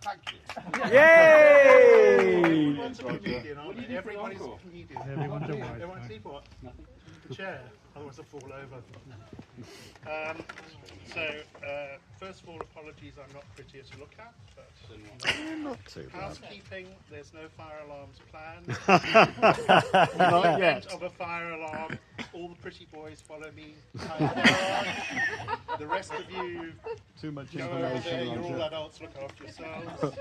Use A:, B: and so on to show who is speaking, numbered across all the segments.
A: Thank you.
B: Yay!
C: Everyone's a comedian, aren't they? Everybody's a comedian.
D: Everyone's a wife.
C: Everyone sleep what? The chair, otherwise I'll fall over. First of all, apologies, I'm not prettier to look at, but
B: Not too bad.
C: housekeeping, there's no fire alarms planned.
B: Not
C: In the event
B: yet.
C: of a fire alarm, all the pretty boys follow me. The rest of you
A: Too much
C: go over there,
A: information.
C: you're all
A: Roger.
C: adults, look after yourselves.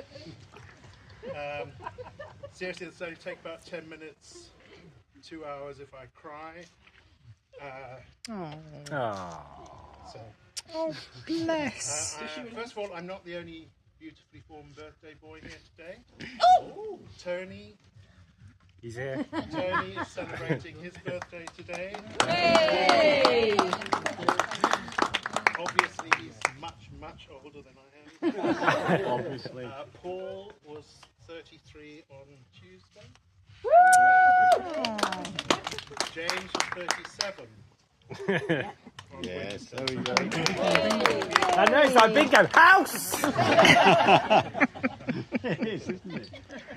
C: Seriously, it's only take about 10 minutes, 2 hours if I cry. So,
B: Bless.
C: first of all, I'm not the only beautifully formed birthday boy here today. Tony
B: He's here.
C: Tony is celebrating his birthday today.
E: Yay!
C: Obviously, he's much older than I am.
A: Obviously.
C: Paul was 33 on Tuesday. James was 37.
A: Yes, there we go.
B: I know it's like bingo house.
A: It is, isn't it?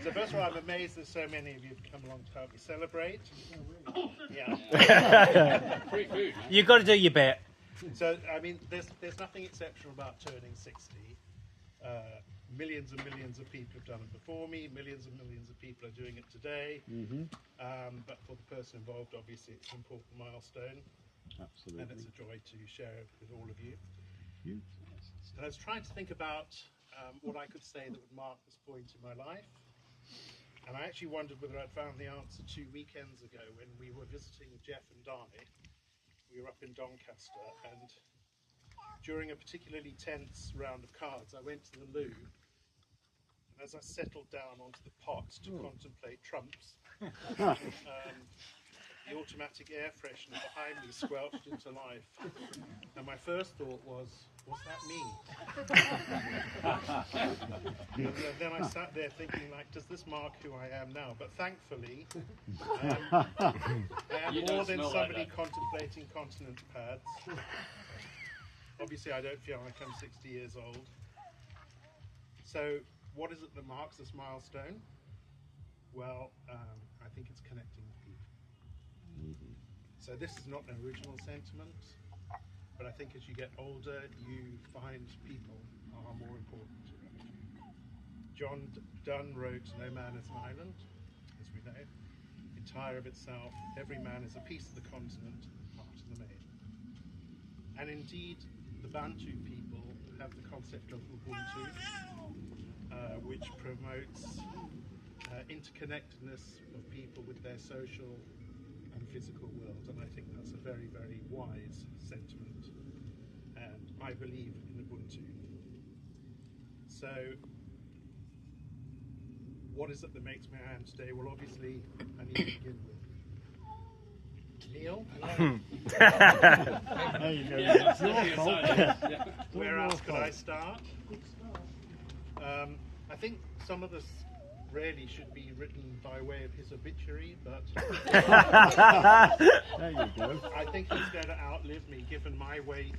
C: So first of all, I'm amazed that so many of you have come along to help me celebrate. Yeah.
F: Free food.
B: You've got to do your bit.
C: So I mean, there's nothing exceptional about turning 60. Millions and millions of people have done it before me. Millions and millions of people are doing it today. But for the person involved, obviously, it's an important milestone.
A: Absolutely.
C: And it's a joy to share it with all of you.
A: You.
C: And I was trying to think about what I could say that would mark this point in my life. And I actually wondered whether I'd found the answer 2 weekends ago when we were visiting Jeff and Di. We were up in Doncaster, and during a particularly tense round of cards, I went to the loo. And as I settled down onto the pot to contemplate trumps, the automatic air freshener behind me squelched into life. And my first thought was that me? And then I sat there thinking, like, does this mark who I am now? But thankfully, I am
F: You
C: more
F: don't
C: than
F: smell like
C: somebody
F: that.
C: contemplating continent pads. Obviously, I don't feel like I'm 60 years old. So, what is it that marks this milestone? Well, I think it's connecting with people. So this is not an original sentiment, but I think as you get older, you find people are more important. John Donne wrote, "No man is an island," as we know. Entire of itself, every man is a piece of the continent, part of the main. And indeed, the Bantu people have the concept of Ubuntu, which promotes interconnectedness of people with their social and physical world, and I think that's a very, very wise sentiment, and I believe in Ubuntu. So, what is it that makes me who I am today? Well, obviously, I need to begin with Neil.
A: There you go. It's your fault.
C: Where else could I start? I think some of this really should be written by way of his obituary, but
A: There you go.
C: I think he's going to outlive me given my weight,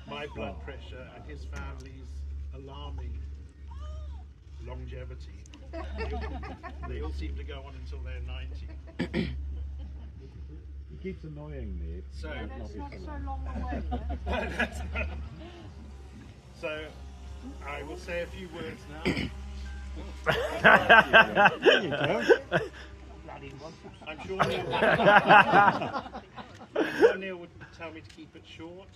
C: my blood pressure, and his family's alarming longevity. They all seem to go on until they're 90.
A: He keeps annoying me.
C: So,
E: That's not so long away.
C: so I will say a few words now.
A: There you go.
C: I'm sure Neil would tell me to keep it short,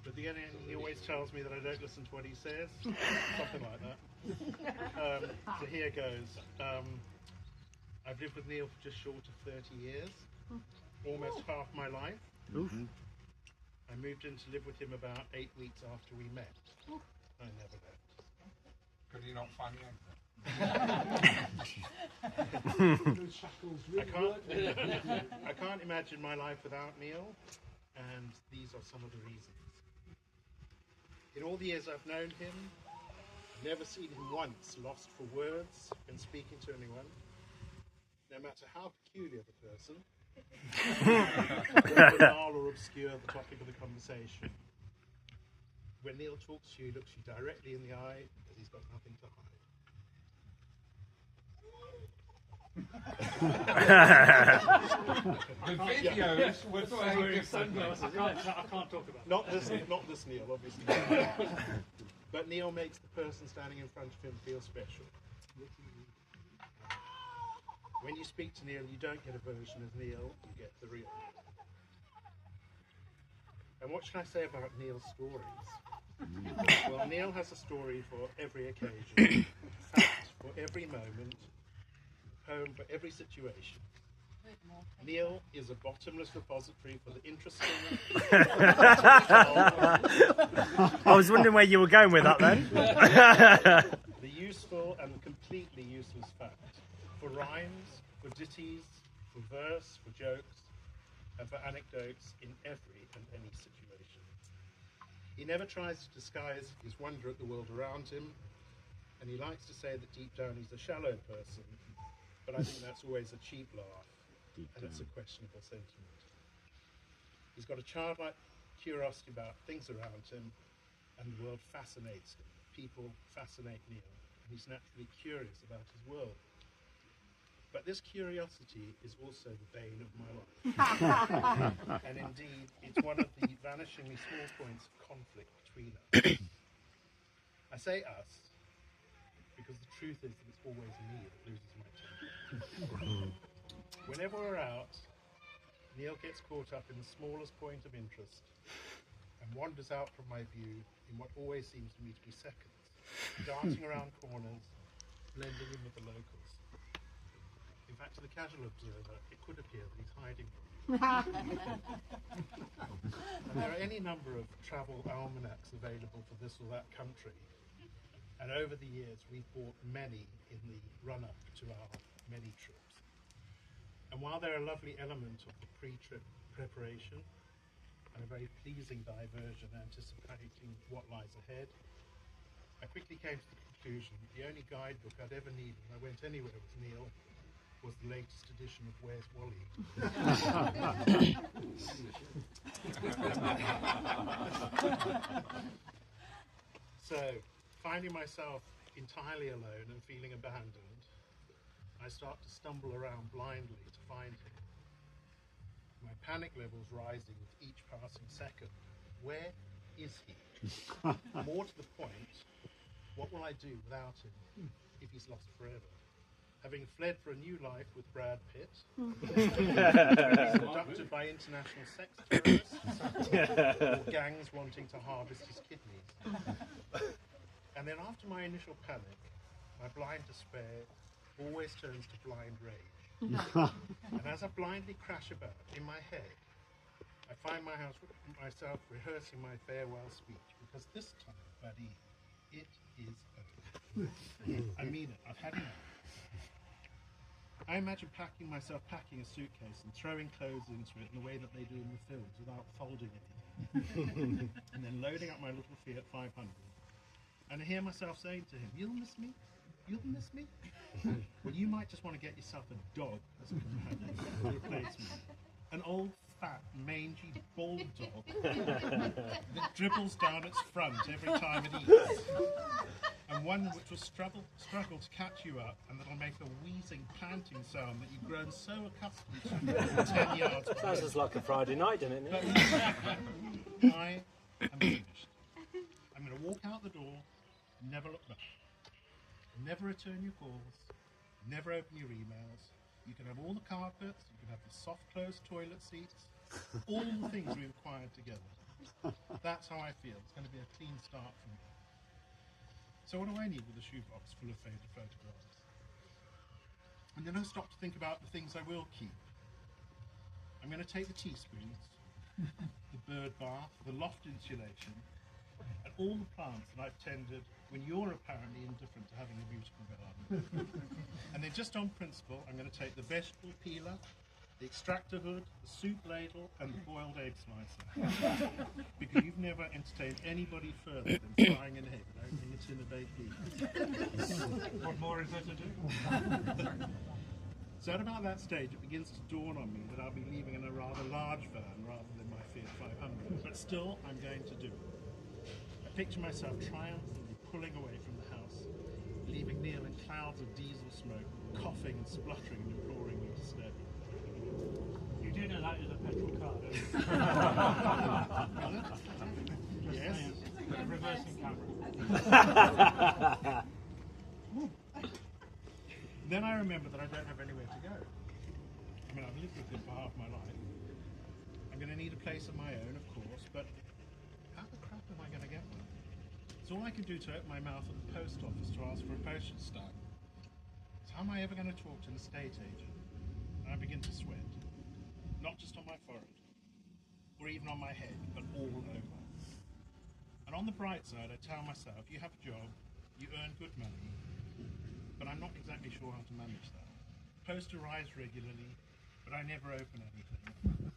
C: but the end he always tells me that I don't listen to what he says, something like that. So here goes. I've lived with Neil for just short of 30 years, almost half my life. I moved in to live with him about 8 weeks after we met. I never left.
F: Could you not find me?
C: I can't imagine my life without Neil, and these are some of the reasons. In all the years I've known him, I've never seen him once lost for words when speaking to anyone, no matter how peculiar the person, or banal or obscure the topic of the conversation. When Neil talks to you, he looks you directly in the eye because he's got nothing
F: The videos were saying differently.
D: I can't talk about
C: Not this Neil, obviously. But Neil makes the person standing in front of him feel special. When you speak to Neil, you don't get a version of Neil, you get the real Neil. And what should I say about Neil's stories? Well, Neil has a story for every occasion, a fact for every moment, a poem for every situation. Neil is a bottomless repository for the interesting.
B: I was wondering where you were going with that then.
C: The useful and completely useless fact. For rhymes, for ditties, for verse, for jokes, and for anecdotes in every and any situation. He never tries to disguise his wonder at the world around him, and he likes to say that deep down he's a shallow person, but I think that's always a cheap laugh, and it's a questionable sentiment. He's got a childlike curiosity about things around him, and the world fascinates him. People fascinate Neil, and he's naturally curious about his world. But this curiosity is also the bane of my life. And indeed, it's one of the vanishingly small points of conflict between us. I say us, because the truth is that it's always me that loses my temper. Whenever we're out, Neil gets caught up in the smallest point of interest and wanders out from my view in what always seems to me to be seconds, dancing around corners, blending in with the locals. In fact, to the casual observer, it could appear that he's hiding from me. And there are any number of travel almanacs available for this or that country. And over the years, we've bought many in the run-up to our many trips. And while they're a lovely element of the pre-trip preparation, and a very pleasing diversion anticipating what lies ahead, I quickly came to the conclusion that the only guidebook I'd ever need when I went anywhere with Neil was the latest edition of Where's Wally? So, finding myself entirely alone and feeling abandoned, I start to stumble around blindly to find him. My panic levels rising with each passing second. Where is he? More to the point, what will I do without him if he's lost forever? Having fled for a new life with Brad Pitt, abducted by international sex terrorists, or gangs wanting to harvest his kidneys. And then after my initial panic, my blind despair always turns to blind rage. And as I blindly crash about in my head, I find myself rehearsing my farewell speech, because this time, buddy, it is over. I mean it, I've had enough. I imagine myself packing a suitcase and throwing clothes into it in the way that they do in the films without folding anything. And then loading up my little Fiat 500. And I hear myself saying to him, "You'll miss me? You'll miss me?" Well, you might just want to get yourself a dog as a companion to replace me. An old, fat, mangy, bald dog that dribbles down its front every time it eats. And one which will struggle to catch you up, and that'll make a wheezing, panting sound that you've grown so accustomed to 10 yards away.
B: Sounds just like a Friday night, doesn't it?
C: But I am finished. I'm going to walk out the door, never look back. Never return your calls, never open your emails. You can have all the carpets, you can have the soft closed toilet seats, all the things we've acquired together. That's how I feel. It's going to be a clean start for me. So what do I need with a shoebox full of faded photographs? And then I stop to think about the things I will keep. I'm going to take the teaspoons, the bird bath, the loft insulation, and all the plants that I've tended when you're apparently indifferent to having a beautiful garden. And then just on principle, I'm going to take the vegetable peeler, the extractor hood, the soup ladle, and the boiled egg slicer. Because you've never entertained anybody further than frying an egg and opening a tin of baked beans.
D: What more is there to do?
C: So at about that stage, it begins to dawn on me that I'll be leaving in a rather large van rather than my Fiat 500. But still, I'm going to do it. I picture myself triumphantly pulling away from the house, leaving Neil in clouds of diesel smoke, coughing and spluttering and imploring me to stay.
D: You do know that is a petrol car, don't you?
C: Yes.
D: Reversing camera.
C: Then I remember that I don't have anywhere to go. I mean, I've lived with him for half my life. I'm going to need a place of my own, of course, but how the crap am I going to get one? So all I can do to open my mouth at the post office to ask for a postage stamp. So how am I ever going to talk to an estate agent? And I begin to sweat. Not just on my forehead, or even on my head, but all over. And on the bright side, I tell myself, you have a job, you earn good money, but I'm not exactly sure how to manage that. Post arrives regularly, but I never open anything.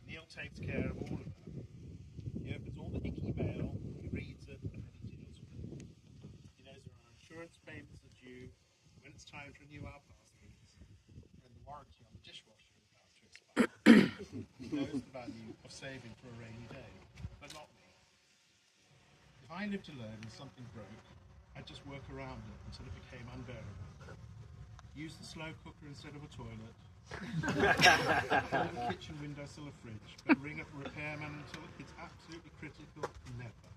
C: Neil takes care of all of that. He opens all the icky mail, he reads it, and then he deals with it. He knows there are insurance payments are due, when it's time to renew our passports, and the warranty on the dishwasher is about to expire. He knows the value of saving for a rainy day, but not me. If I lived alone and something broke, I'd just work around it until it became unbearable. Use the slow cooker instead of a toilet. Hold the kitchen windowsill a fridge, but ring up a repairman until it's absolutely critical. Never.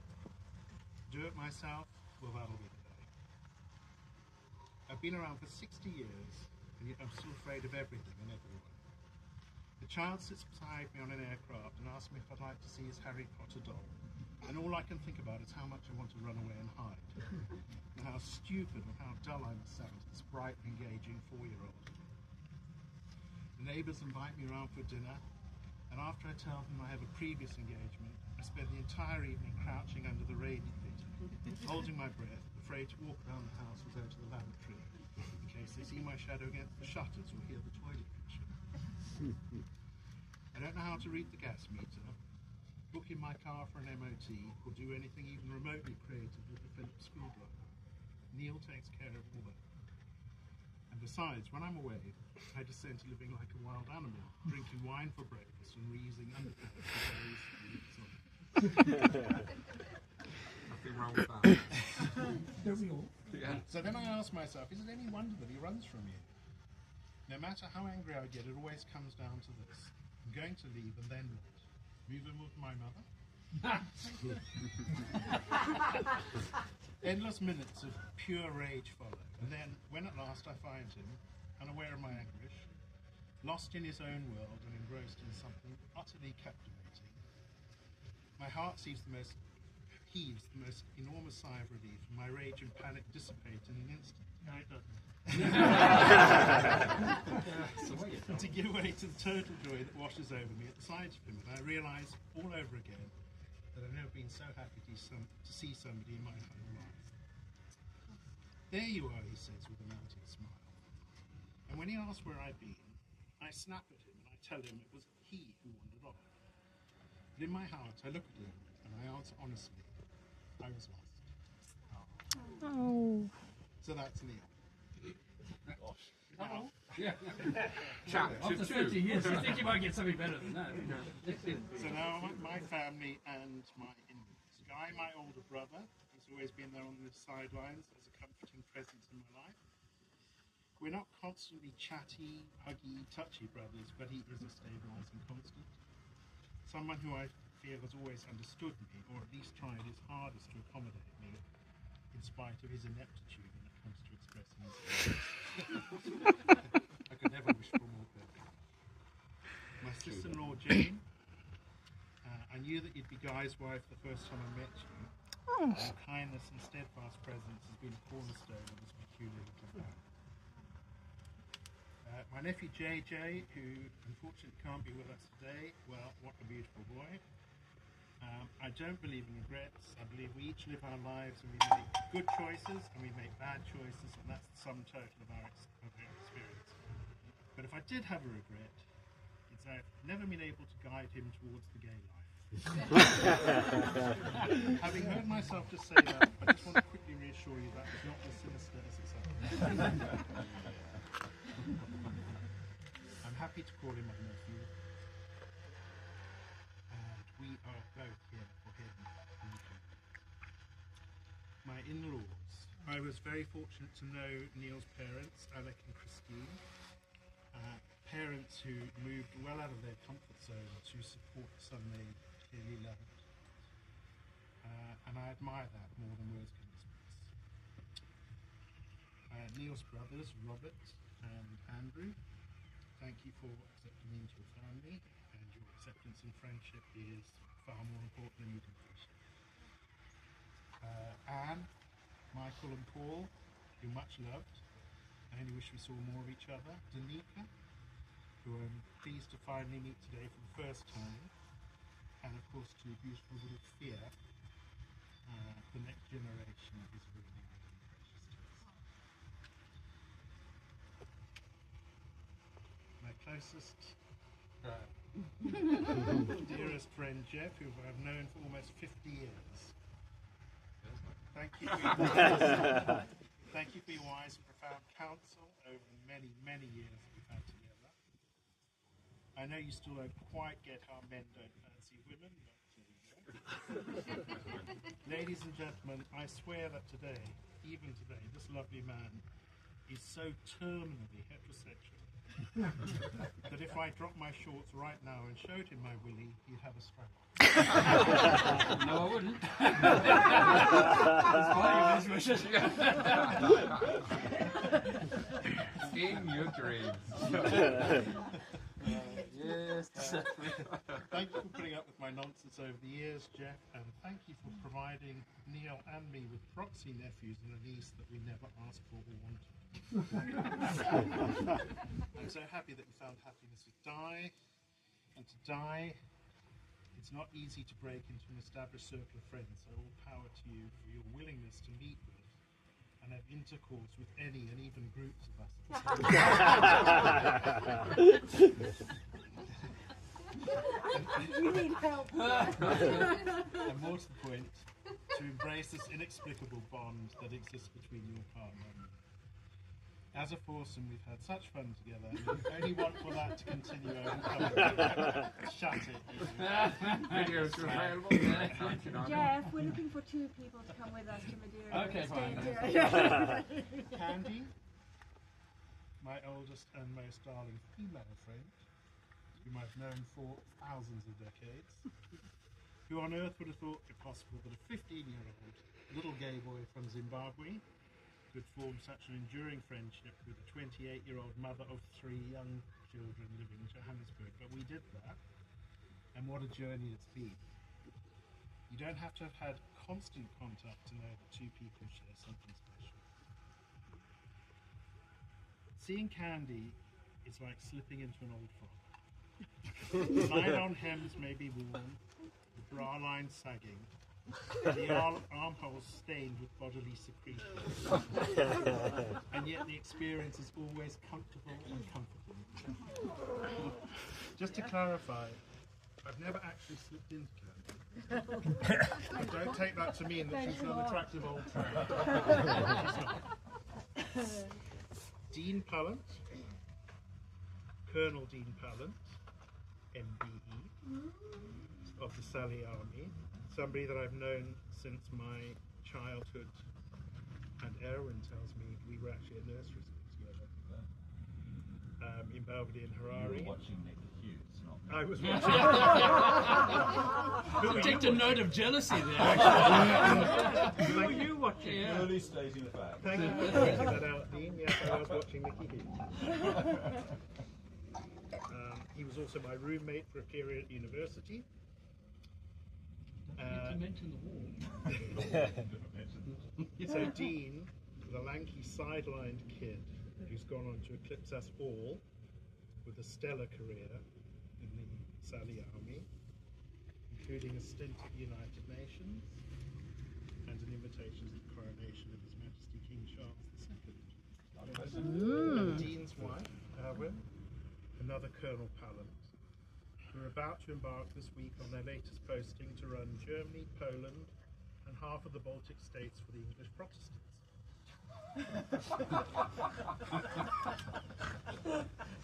C: Do it myself? Well, that'll be the day. I've been around for 60 years, and yet I'm still afraid of everything and everyone. The child sits beside me on an aircraft and asks me if I'd like to see his Harry Potter doll. And all I can think about is how much I want to run away and hide. And how stupid and how dull I must sound to this bright, engaging 4-year-old. The neighbours invite me around for dinner, and after I tell them I have a previous engagement, I spend the entire evening crouching under the radiator, holding my breath, afraid to walk around the house or go to the lavatory, in case they see my shadow against the shutters or hear the toilet flushing. I don't know how to read the gas meter, book in my car for an MOT, or do anything even remotely creative with a Phillips screwdriver. Neil takes care of all that. And besides, when I'm away, I descend to living like a wild animal, drinking wine for breakfast and reusing underpants for days and weeks on.
F: Nothing wrong with that. Yeah.
C: So then I ask myself, is it any wonder that he runs from you? No matter how angry I get, it always comes down to this. I'm going to leave, and then what? Move in with my mother? Endless minutes of pure rage follow, and then, when at last I find him, unaware of my anguish, lost in his own world and engrossed in something utterly captivating, my heart heaves the most enormous sigh of relief, and my rage and panic dissipate in an instant.
D: No, it doesn't.
C: To give way to the total joy that washes over me at the sight of him, and I realise all over again that I've never been so happy to see somebody in my whole life. There you are, he says with a melting smile. And when he asks where I've been, I snap at him and I tell him it was he who wandered off. But in my heart, I look at him and I answer honestly, I was lost.
E: Oh.
C: So that's Neil. Now,
F: Chapter 2.
D: years, I think you might get something better than that.
C: so now my family and my in-laws. Guy, my older brother, has always been there on the sidelines as a comforting presence in my life. We're not constantly chatty, huggy, touchy brothers, but he is a stabilising constant. Someone who I feel has always understood me, or at least tried his hardest to accommodate me, in spite of his ineptitude when it comes to expressing his feelings. I could never wish for more perfect. My sister-in-law, Jane, I knew that you'd be Guy's wife the first time I met you. Your kindness and steadfast presence has been a cornerstone of this peculiar little family. My nephew JJ, who unfortunately can't be with us today, well, what a beautiful boy. I don't believe in regrets. I believe we each live our lives and we make good choices and we make bad choices, and that's the sum total of our experience. But if I did have a regret, it's that I've never been able to guide him towards the gay life. Having heard myself just say that, I just want to quickly reassure you that was not as sinister as it sounds. I'm happy to call him my nephew, and we are both here for him. My in-laws, I was very fortunate to know Neil's parents, Alec and Christine, parents who moved well out of their comfort zone to support a son they clearly loved. And I admire that more than words can express. Neil's brothers, Robert and Andrew, thank you for accepting me into your family, and your acceptance and friendship is far more important than you can appreciate. Anne, Michael and Paul, you're much loved. I only wish we saw more of each other. Danica, who I'm pleased to finally meet today for the first time. And of course to beautiful little Fia, the next generation is really, really precious to us. My closest, dearest friend Jeff, who I've known for almost 50 years. Thank you for your thank you for your wise and profound counsel over the many, many years that we've had together. I know you still don't quite get how men don't fancy women, but ladies and gentlemen, I swear that today, even today, this lovely man is so terminally heterosexual that if I dropped my shorts right now and showed him my willy, he'd have a struggle.
F: No, I wouldn't. In your dreams.
C: Yes. Thank you for putting up with my nonsense over the years, Jeff, and thank you for providing Neil and me with proxy nephews and a niece that we never asked for or wanted. I'm so happy that you found happiness with Di, and to Di, it's not easy to break into an established circle of friends, so all power to you for your willingness to meet with and have intercourse with any and even groups of us at the same time.
E: You need help.
C: And more to the point, to embrace this inexplicable bond that exists between your partner and me. As a foursome, we've had such fun together, and we only want for that to continue over. Shut it.
F: Videos are available.
E: Jeff, we're looking for 2 people to come with us to Madeira.
D: Okay, fine.
C: Candy, my oldest and most darling female friend, whom I've known for thousands of decades. Who on earth would have thought it possible that a 15-year-old little gay boy from Zimbabwe could form such an enduring friendship with a 28-year-old mother of 3 young children living in Johannesburg? But we did that, and what a journey it's been. You don't have to have had constant contact to know that 2 people share something special. Seeing Candy is like slipping into an old frock. The nylon hems may be worn, the bra line sagging, the armholes stained with bodily secretion. And yet the experience is always comfortable and comforting. Just to clarify, I've never actually slipped into Candy. Don't take that to mean that she's an unattractive old tramp. She's not. Dean Pallant, Colonel Dean Pallant, MBE, of the Sally Army, somebody that I've known since my childhood, and Erwin tells me we were actually at nursery school together in Belvedere and Harare.
G: You were watching Nicky Hughes, not
C: I was watching.
D: Who detect a note of jealousy there.
C: Who were you watching?
D: Yeah.
G: early stating the fact.
C: Thank you for pointing that out, Dean. Yes, I was watching Nicky Hughes. He was also my roommate for a period at university.
D: You mentioned the war.
C: So Dean, the lanky sidelined kid who's gone on to eclipse us all with a stellar career in the Sally Army, including a stint at the United Nations and an invitation to the coronation of His Majesty King Charles II. And Dean's wife, Erwin, another Colonel Pallant, who are about to embark this week on their latest posting to run Germany, Poland, and half of the Baltic states for the English Protestants.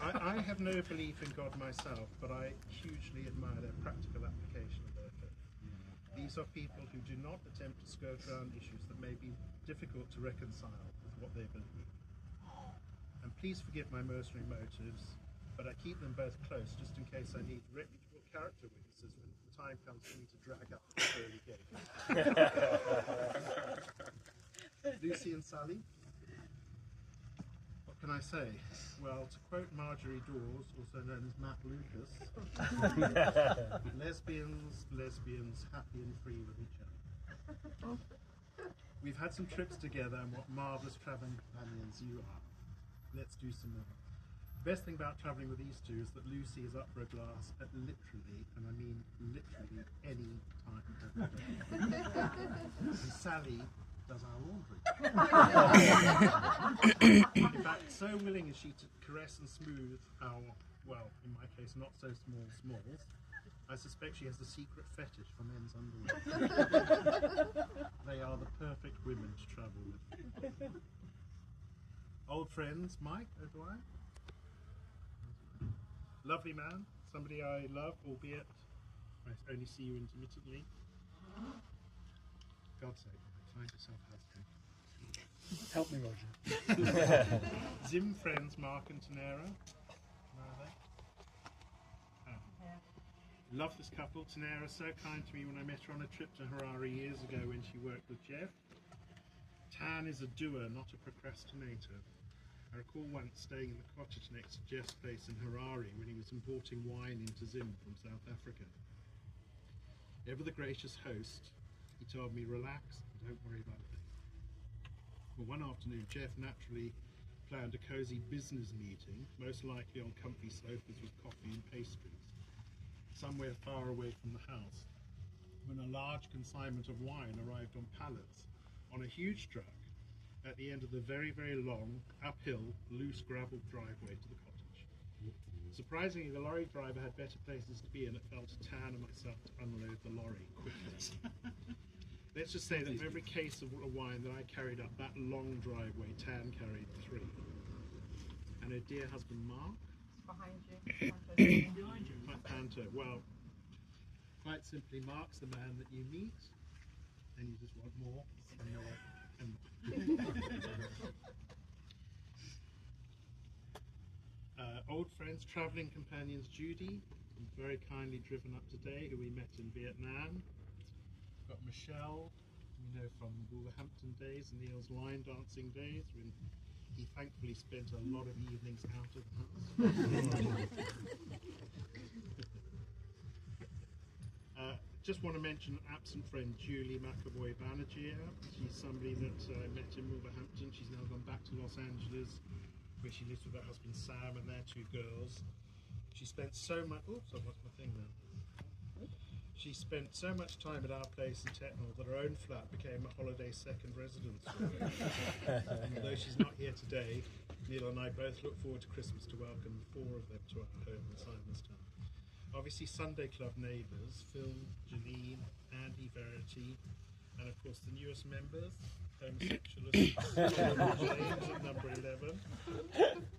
C: I have no belief in God myself, but I hugely admire their practical application of their faith. These are people who do not attempt to skirt around issues that may be difficult to reconcile with what they believe. And please forgive my mercenary motives, but I keep them both close just in case I need reputable character witnesses when the time comes for me to drag up the pearly gate. Lucy and Sally? What can I say? Well, to quote Marjorie Dawes, also known as Matt Lucas, lesbians, happy and free with each other. We've had some trips together, and what marvellous travelling companions you are. Let's do some more. The best thing about travelling with these two is that Lucy is up for a glass at literally, and I mean literally, any time of the day. And Sally does our laundry. In fact, so willing is she to caress and smooth our, well, in my case, not so small smalls, I suspect she has a secret fetish for men's underwear. They are the perfect women to travel with. Old friends, Mike O'Dwyer. Lovely man, somebody I love, albeit I only see you intermittently. God's sake, find yourself a husband.
D: Help me, Roger.
C: Zim friends, Mark and Tanera. Where are they? Oh. Love this couple. Tanera, so kind to me when I met her on a trip to Harare years ago when she worked with Jeff. Tan is a doer, not a procrastinator. I recall once staying in the cottage next to Jeff's place in Harare when he was importing wine into Zim from South Africa. Ever the gracious host, he told me, relax and don't worry about a thing. Well, one afternoon, Jeff naturally planned a cosy business meeting, most likely on comfy sofas with coffee and pastries, somewhere far away from the house, when a large consignment of wine arrived on pallets on a huge truck at the end of the very, very long, uphill, loose gravel driveway to the cottage. Surprisingly, the lorry driver had better places to be, and it fell to Tan and myself to unload the lorry quickly. Let's just say that for every case of wine that I carried up that long driveway, Tan carried 3. And her dear husband, Mark?
H: Behind you.
C: My Panto. Well, quite simply, Mark's the man that you meet, and you just want more, and more, and more. Old friends, travelling companions, Judy, very kindly driven up today, who we met in Vietnam. We've got Michelle, we know from Wolverhampton days, Neil's line dancing days, when he thankfully spent a lot of evenings out of the house. Just want to mention absent friend Julie McAvoy Banerjee. She's somebody that I met in Wolverhampton. She's now gone back to Los Angeles, where she lives with her husband Sam and their 2 girls. She spent so much. Oops, I lost my thing now. She spent so much time at our place in Tetnall that her own flat became a holiday second residence for her. And although she's not here today, Neil and I both look forward to Christmas to welcome the 4 of them to our home in Simonstown. Obviously, Sunday Club neighbours, Phil, Janine, Andy, Verity, and of course the newest members, homosexualists, James at number 11.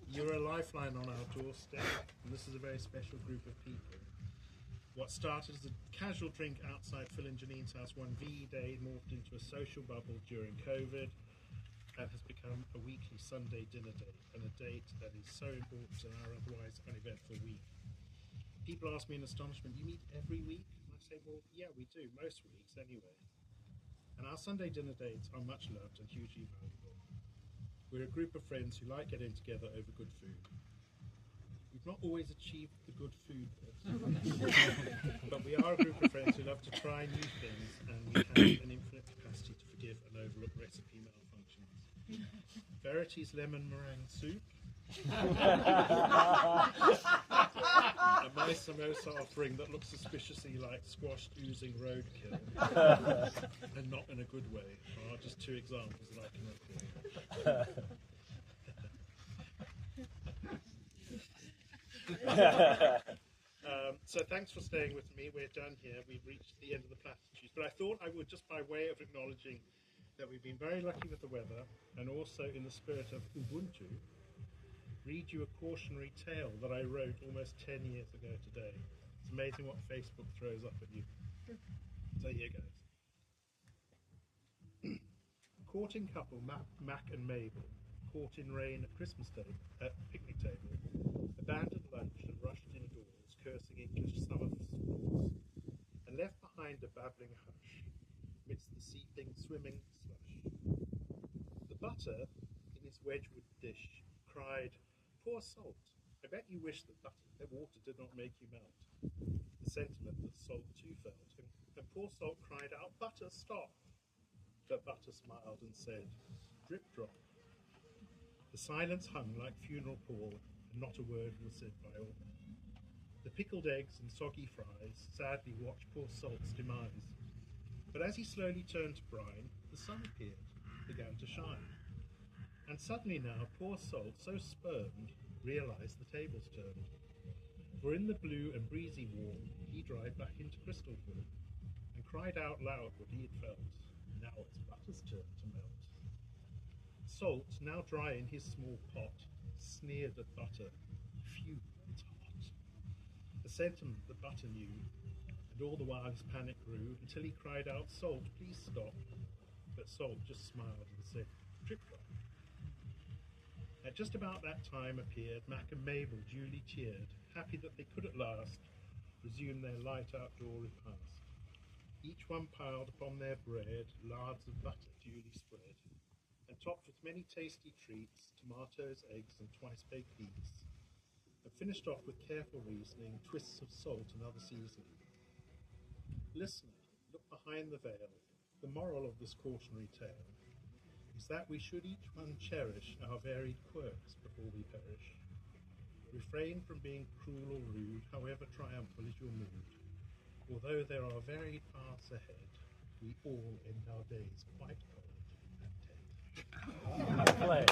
C: You're a lifeline on our doorstep, and this is a very special group of people. What started as a casual drink outside Phil and Janine's house one VE day morphed into a social bubble during COVID and has become a weekly Sunday dinner date, and a date that is so important in our otherwise uneventful week. People ask me in astonishment, you meet every week? And I say, well, yeah, we do, most weeks anyway. And our Sunday dinner dates are much loved and hugely valuable. We're a group of friends who like getting together over good food. We've not always achieved the good food bit, but we are a group of friends who love to try new things, and we have an infinite capacity to forgive and overlook recipe malfunctions. Verity's lemon meringue soup, and my samosa offering that looks suspiciously like squashed oozing roadkill, and not in a good way, are just 2 examples that I can recall. So thanks for staying with me. We're done here. We've reached the end of the platitudes, but I thought I would, just by way of acknowledging that we've been very lucky with the weather, and also in the spirit of Ubuntu, read you a cautionary tale that I wrote almost 10 years ago today. It's amazing what Facebook throws up at you. So here goes. Courting couple Mac and Mabel, caught in rain at picnic table, abandoned lunch and rushed indoors, cursing English summer schools, and left behind a babbling hush, amidst the seeping, swimming slush. The butter, in his Wedgwood dish, cried, "Poor Salt, I bet you wish that water did not make you melt." The sentiment that Salt too felt, and poor Salt cried out, "Butter, stop!" But Butter smiled and said, "Drip drop." The silence hung like funeral pall, and not a word was said by all. The pickled eggs and soggy fries sadly watched poor Salt's demise. But as he slowly turned to brine, the sun appeared, began to shine. And suddenly now poor Salt, so spurned, realised the tables turned. For in the blue and breezy warm, he dried back into crystal form, and cried out loud what he had felt. Now it's Butter's turn to melt. Salt, now dry in his small pot, sneered at Butter. Phew, it's hot. A sentiment that Butter knew, and all the while his panic grew, until he cried out, "Salt, please stop." But Salt just smiled and said, "Drip drop." At just about that time appeared Mac and Mabel, duly cheered, happy that they could at last resume their light outdoor repast. Each one piled upon their bread lards of butter duly spread, and topped with many tasty treats, tomatoes, eggs, and twice-baked beets, and finished off with careful reasoning, twists of salt and other seasoning. Listener, look behind the veil. The moral of this cautionary tale is that we should each one cherish our varied quirks before we perish. Refrain from being cruel or rude, however triumphal is your mood. Although there are varied paths ahead, we all end our days quite cold and dead.
B: Play.